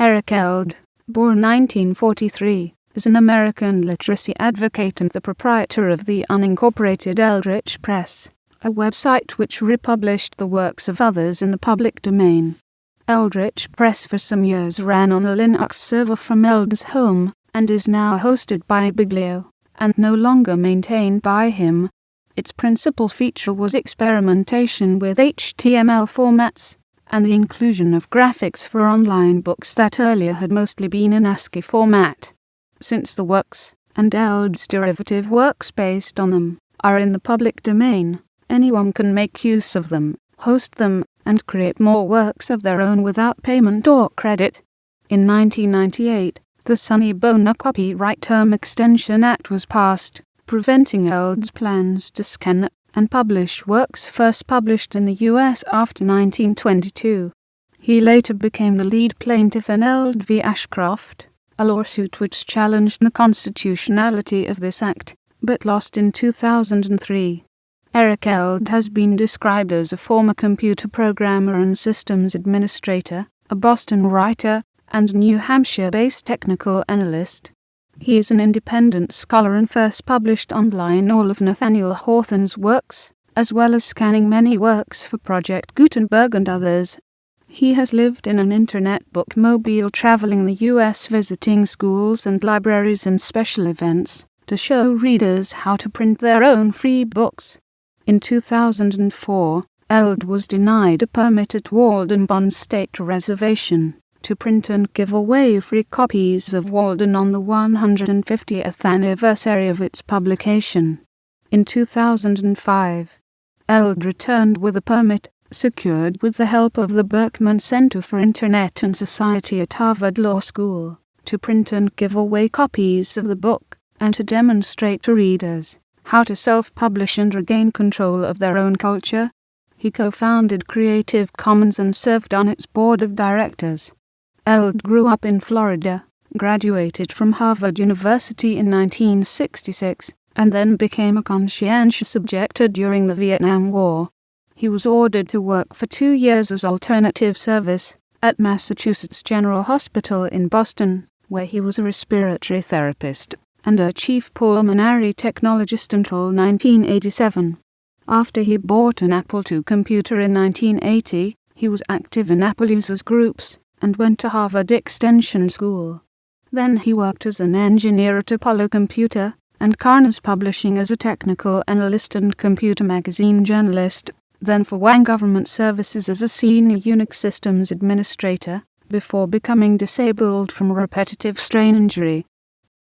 Eric Eldred, born 1943, is an American literacy advocate and the proprietor of the unincorporated Eldred Press, a website which republished the works of others in the public domain. Eldred Press for some years ran on a Linux server from Eldred's home, and is now hosted by Biblio, and no longer maintained by him. Its principal feature was experimentation with HTML formats, and the inclusion of graphics for online books that earlier had mostly been in ASCII format. Since the works, and Eldred's derivative works based on them, are in the public domain, anyone can make use of them, host them, and create more works of their own without payment or credit. In 1998, the Sonny Bono Copyright Term Extension Act was passed, preventing Eldred's plans to scan and publish works first published in the US after 1922. He later became the lead plaintiff in Eldred v. Ashcroft, a lawsuit which challenged the constitutionality of this act, but lost in 2003. Eric Eldred has been described as a former computer programmer and systems administrator, a Boston writer, and New Hampshire-based technical analyst. He is an independent scholar and first published online all of Nathaniel Hawthorne's works, as well as scanning many works for Project Gutenberg and others. He has lived in an Internet Bookmobile traveling the US visiting schools and libraries and special events to show readers how to print their own free books. In 2004, Eldred was denied a permit at Walden Pond State Reservation to print and give away free copies of Walden on the 150th anniversary of its publication. In 2005, Eldred returned with a permit, secured with the help of the Berkman Center for Internet and Society at Harvard Law School, to print and give away copies of the book, and to demonstrate to readers how to self-publish and regain control of their own culture. He co-founded Creative Commons and served on its board of directors. Eldred grew up in Florida, graduated from Harvard University in 1966, and then became a conscientious objector during the Vietnam War. He was ordered to work for 2 years as alternative service at Massachusetts General Hospital in Boston, where he was a respiratory therapist and a chief pulmonary technologist until 1987. After he bought an Apple II computer in 1980, he was active in Apple users groups and went to Harvard Extension School. Then he worked as an engineer at Apollo Computer and Carnes Publishing as a technical analyst and computer magazine journalist, then for Wang Government Services as a senior Unix systems administrator, before becoming disabled from repetitive strain injury